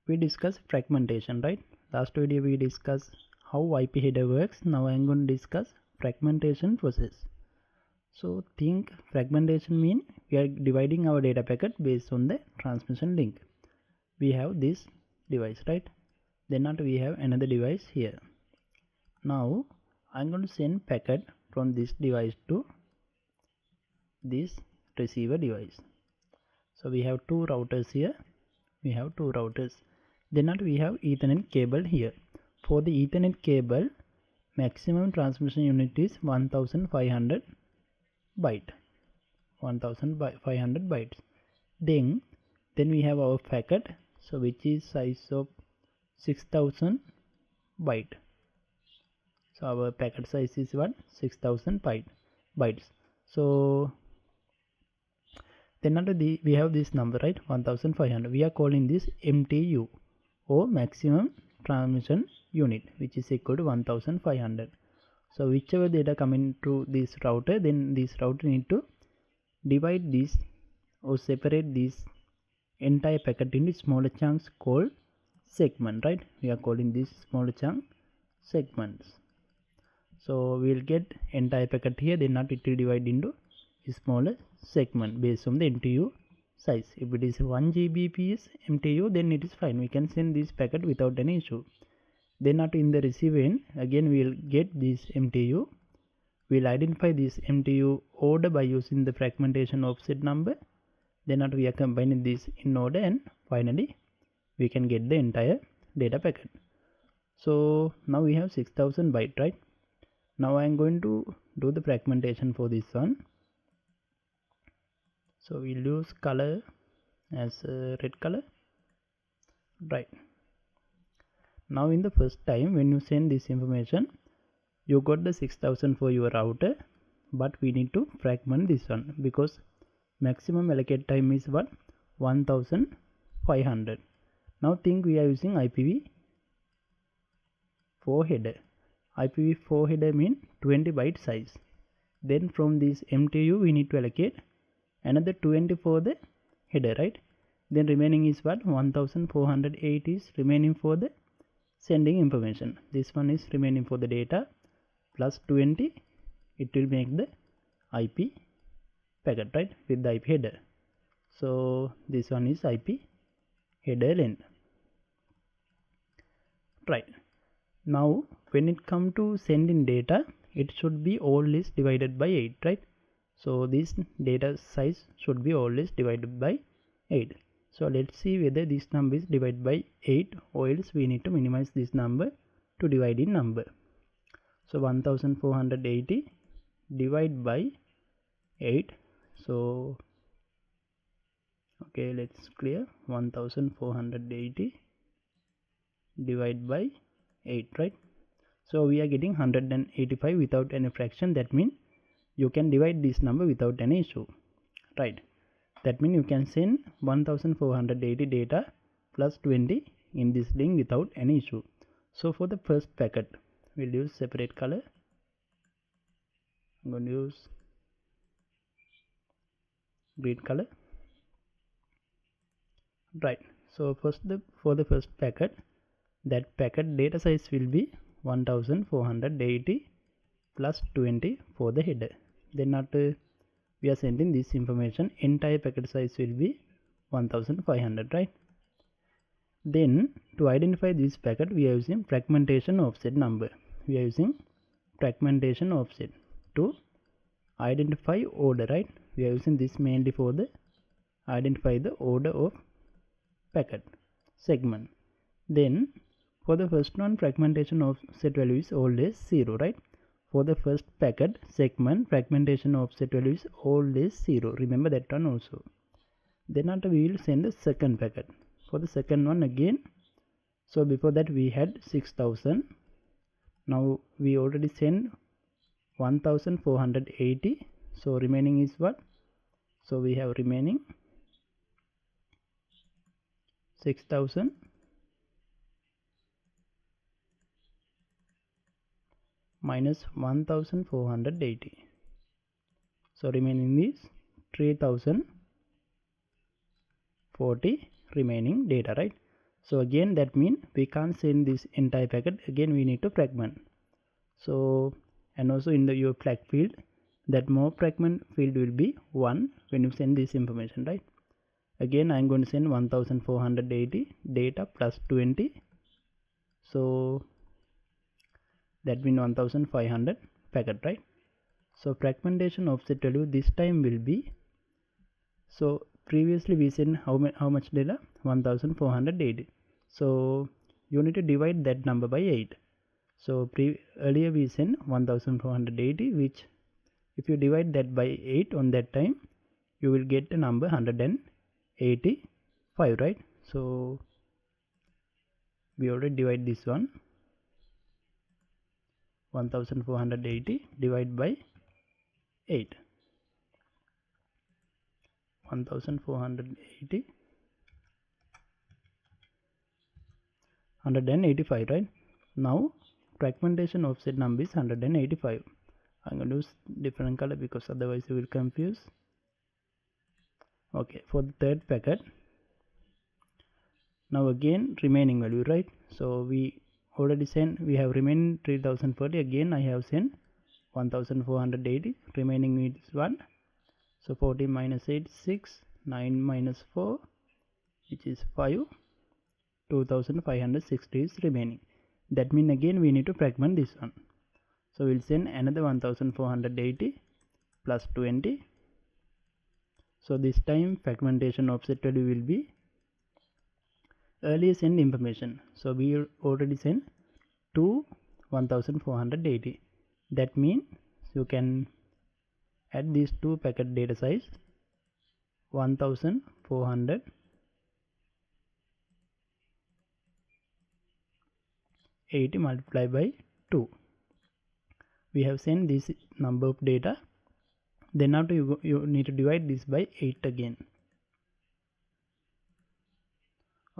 we discussed fragmentation, right? Last video we discussed how IP header works. Now I am going to discuss fragmentation process. So think fragmentation mean we are dividing our data packet based on the transmission link. We have this device, right? Then not we have another device here. Now I'm going to send packet from this device to this receiver device. So we have two routers here. Then we have Ethernet cable here. For the Ethernet cable, maximum transmission unit is 1500 byte. 1500 bytes. Then we have our packet, so which is size of 6000 byte. So our packet size is what? 6000 bytes. So then under we have this number, right? 1500. We are calling this MTU or maximum transmission unit, which is equal to 1500. So whichever data coming to this router, then this router need to divide this or separate this entire packet into smaller chunks called segment, right? We are calling this smaller chunk segments. So we'll get entire packet here, then not it will divide into a smaller segment based on the MTU size. If it is 1 Gbps MTU, then it is fine. We can send this packet without any issue. Then not in the receive end, again we will get this MTU. We'll identify this MTU order by using the fragmentation offset number. Then not we are combining this in order, and finally we can get the entire data packet. So now we have 6000 byte, right? Now I am going to do the fragmentation for this one. So we'll use color as red color, right? Now in the first time when you send this information, you got the 6000 for your router, but we need to fragment this one because maximum allocate time is what? 1500. Now think we are using IPv4 header. IPv4 header mean 20 byte size. Then from this MTU we need to allocate another 20 for the header, right? Then remaining is what? 1408 is remaining for the sending information. This one is remaining for the data plus 20. It will make the IP packet, right, with the IP header. So this one is IP header length, right? Now when it come to sending data, it should be always divided by 8, right? So this data size should be always divided by 8. So let's see whether this number is divided by 8, or else we need to minimize this number to divide in number. So 1480 divide by 8. So okay, let's clear. 1480 divide by 8, right? So we are getting 185 without any fraction. That means you can divide this number without any issue, right? That means you can send 1480 data plus 20 in this link without any issue. So for the first packet, we'll use separate color. I'm going to use green color, right? So first for the first packet, that packet data size will be 1480 plus 20 for the header. Then after we are sending this information, entire packet size will be 1500, right? Then to identify this packet, we are using fragmentation offset number. We are using fragmentation offset to identify order, right? We are using this mainly for the identify the order of packet segment. Then for the first one, fragmentation offset value is always 0, right? For the first packet segment, fragmentation offset value is always 0. Remember that one also. Then after we will send the second packet. For the second one again, so before that we had 6000. Now we already sent 1480. So remaining is what? So we have remaining 6000 minus 1480. So remaining is 3040 remaining data, right? So again that means we can't send this entire packet, again we need to fragment. So and also in the your flag field, that more fragment field will be 1 when you send this information, right? Again I'm going to send 1480 data plus 20, so that means 1500 packet, right? So fragmentation offset value this time will be, so previously we sent how much data, 1480, so you need to divide that number by 8. So earlier we sent 1480, which if you divide that by 8 on that time, you will get the number 185, right? So we already divide this one, 1480 divided by 8, 1480 185, right? Now fragmentation offset number is 185. I'm going to use different color because otherwise you will confuse. Okay, for the third packet, now again remaining value, right? So we already sent, we have remaining 3040, again I have sent 1480, remaining is 1. So 40 minus 8 6, 9 minus 4 which is 5, 2560 is remaining. That means again we need to fragment this one. So we'll send another 1480 plus 20. So this time fragmentation offset value will be earlier send information. So we already sent to 1480. That means you can add these two packet data size 1480 multiplied by 2. We have sent this number of data, then after you need to divide this by 8 again.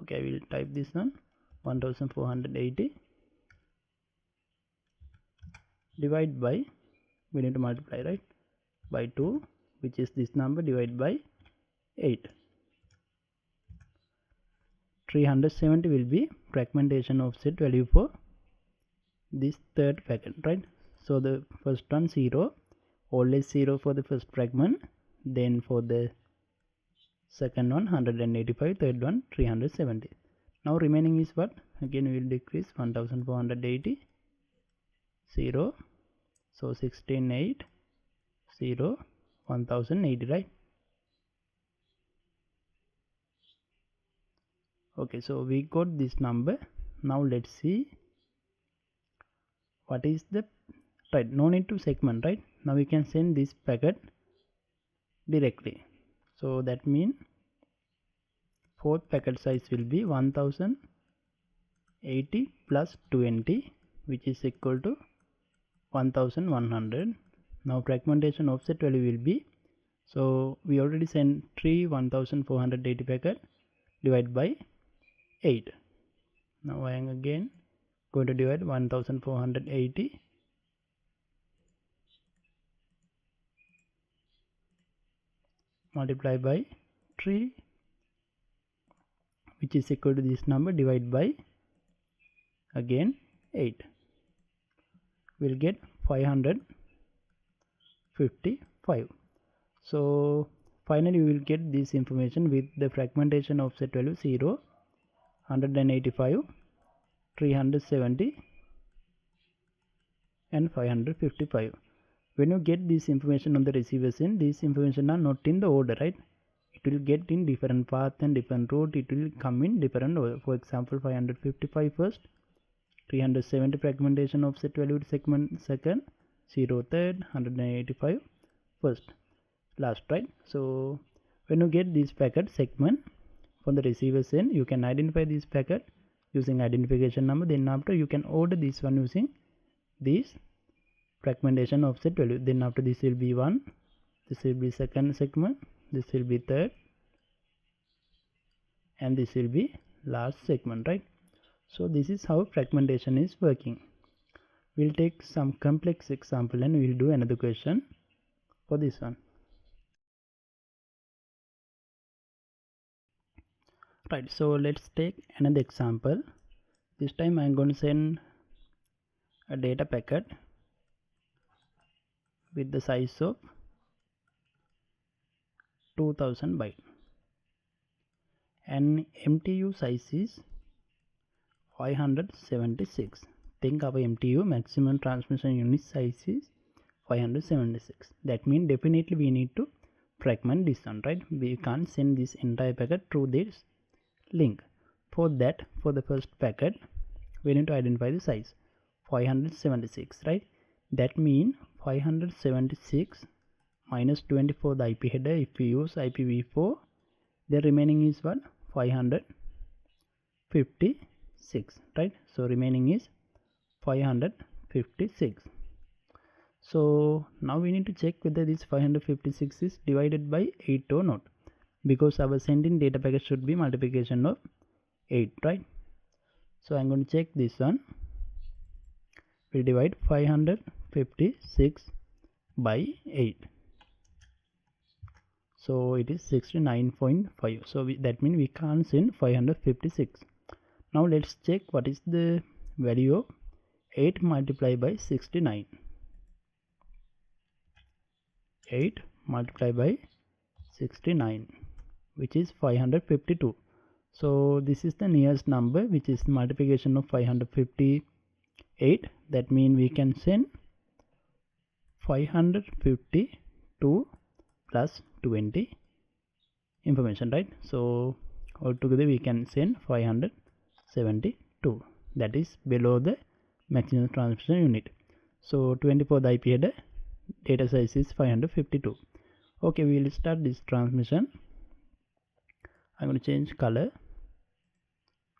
Okay, I will type this one, 1480 divide by, we need to multiply, right, by 2, which is this number, divided by 8. 370 will be fragmentation offset value for this third packet, right? So the first one 0, always 0 for the first fragment, then for the second one 185, third one 370. Now remaining is what? Again we will decrease 1480, 0, so 16 8 0 1080, right? Okay, so we got this number. Now let's see what is the, right, no need to segment, right? Now we can send this packet directly. So that means fourth packet size will be 1080 plus 20, which is equal to 1100. Now fragmentation offset value will be, so we already sent 3 1480 packet divided by 8. Now I am again going to divide 1480 multiply by 3, which is equal to this number, divided by again 8. We'll get 555. So finally we will get this information with the fragmentation offset value 0, 185, 370 and 555. When you get this information on the receiver's end, these information are not in the order, right? It will get in different path and different route, it will come in different order. For example, 555 first, 370 fragmentation offset value segment second, 0 third, 185 first, last, right? So when you get this packet segment from the receiver's end, you can identify this packet using identification number, then after you can order this one using this fragmentation offset value. Then after this will be 1, this will be second segment, this will be third, and this will be last segment, right? So this is how fragmentation is working. We'll take some complex example and we'll do another question for this one. Right, so let's take another example. This time I'm going to send a data packet with the size of 2000 byte and MTU size is 576. Think our MTU, maximum transmission unit size, is 576. That means definitely we need to fragment this one, right? We can't send this entire packet through this link. For that, for the first packet, we need to identify the size 576, right? That means 576 minus 24 the IP header. If we use IPv4, the remaining is what? 556, right? So remaining is 556. So now we need to check whether this 556 is divided by 8 or not, because our sending data packet should be multiplication of 8, right? So I'm going to check this one. We divide 556 by 8. So it is 69.5. So that means we can't send 556. Now let's check what is the value of 8 multiplied by 69. 8 multiplied by 69, which is 552. So this is the nearest number, which is multiplication of 558. That means we can send 552 plus 20 information, right? So altogether we can send 572. That is below the maximum transmission unit. So 24 the IP header, data size is 552. Okay, we will start this transmission. I'm going to change color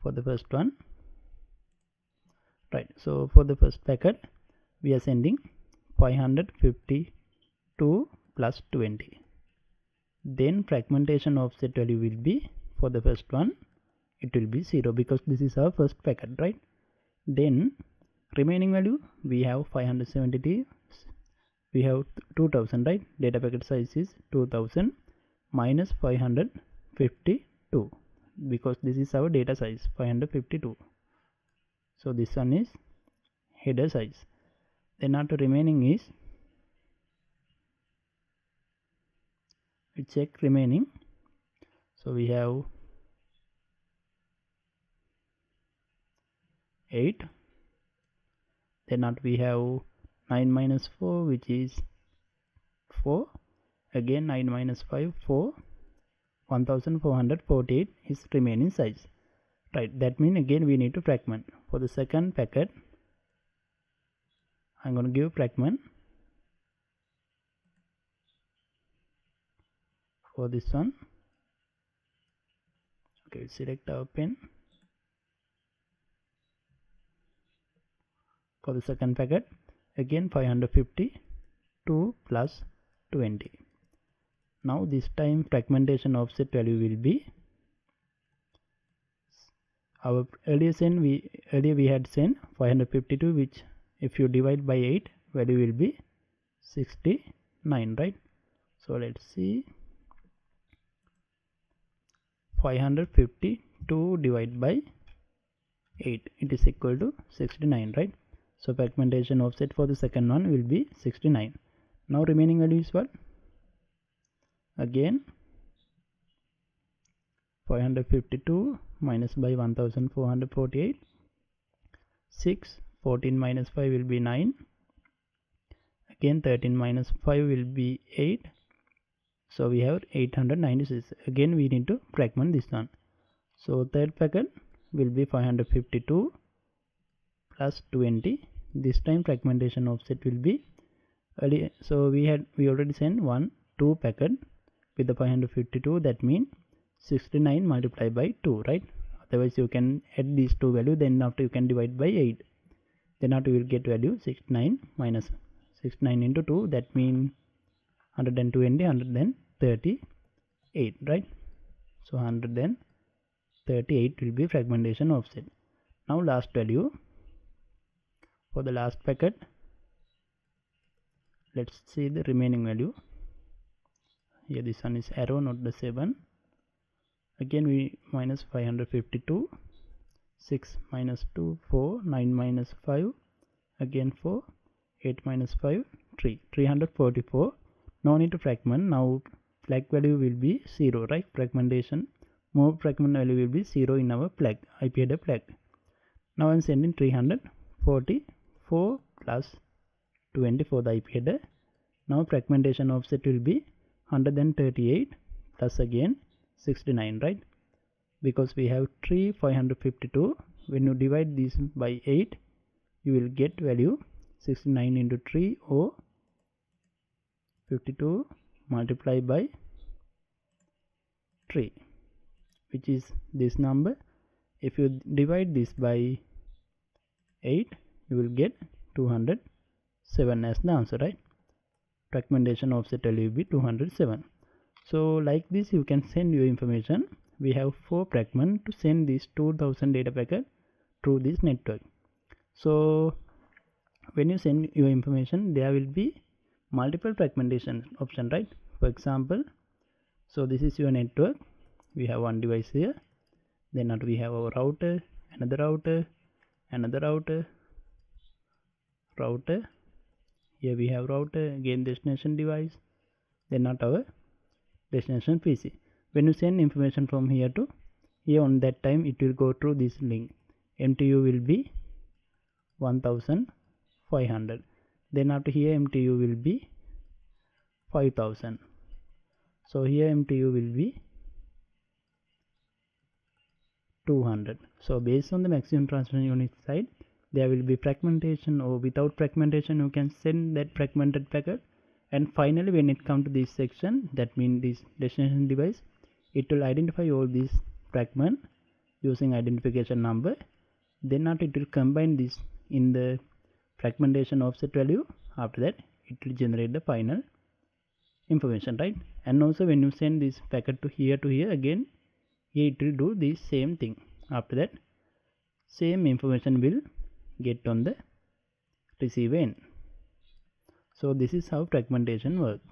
for the first one. Right, so for the first packet we are sending 552 plus 20. Then fragmentation offset value will be, for the first one it will be 0 because this is our first packet, right? Then remaining value we have 570, we have 2000, right? Data packet size is 2000 minus 552 because this is our data size 552. So this one is header size. Then after remaining is, we check remaining. So we have 8. Then after we have 9 minus 4, which is 4. Again 9 minus 5, 4. 1448 is remaining size, right? That means again we need to fragment. For the second packet I'm going to give fragment for this one. Okay, select our pen. For the second packet again 552 plus 20. Now this time fragmentation offset value will be, our earlier we had sent 552, which if you divide by 8 value will be 69, right? So let's see, 552 divided by 8, it is equal to 69, right? So fragmentation offset for the second one will be 69. Now remaining value is what? Again 552 minus by 1448, 6, 14 minus 5 will be 9, again 13 minus 5 will be 8. So we have 896. Again we need to fragment this one. So third packet will be 552 plus 20. This time fragmentation offset will be earlier. So we already sent 2 packet with the 552. That means 69 multiplied by 2, right? Otherwise you can add these two values, then after you can divide by 8. Then after you will get value 69 minus 69 into 2, that means 120, 138, right? So 138 will be fragmentation offset. Now last value for the last packet, let's see the remaining value. Here this one is arrow, not the 7. Again we minus 552, 6 minus 2, 4, 9 minus 5, again 4, 8 minus 5, 3, 344. No need to fragment. Now flag value will be 0, right? Fragmentation, more fragment value will be 0 in our flag, IP header flag. Now I am sending 344 plus 20 for the IP header. Now fragmentation offset will be 138 plus again 69, right? Because we have 552. When you divide this by 8, you will get value 69 into 3 or 52 multiplied by 3, which is this number. If you divide this by 8, you will get 207 as the answer, right? Fragmentation offset value will be 207. So like this you can send your information. We have 4 fragments to send this 2000 data packet through this network. So when you send your information, there will be multiple fragmentation option, right? For example, so this is your network. We have one device here, then we have our router, another router, another router. Here we have router, again destination device, then our destination PC. When you send information from here to here, on that time it will go through this link. MTU will be 1500. Then after here MTU will be 5000. So here MTU will be 200. So based on the maximum transfer unit side, there will be fragmentation, or without fragmentation you can send that fragmented packet. And finally when it comes to this section, that means this destination device, it will identify all these fragment using identification number. Then after it will combine this in the fragmentation offset value. After that it will generate the final information, right? And also when you send this packet to here again, here it will do the same thing. After that same information will get on the receiver end. So this is how fragmentation works.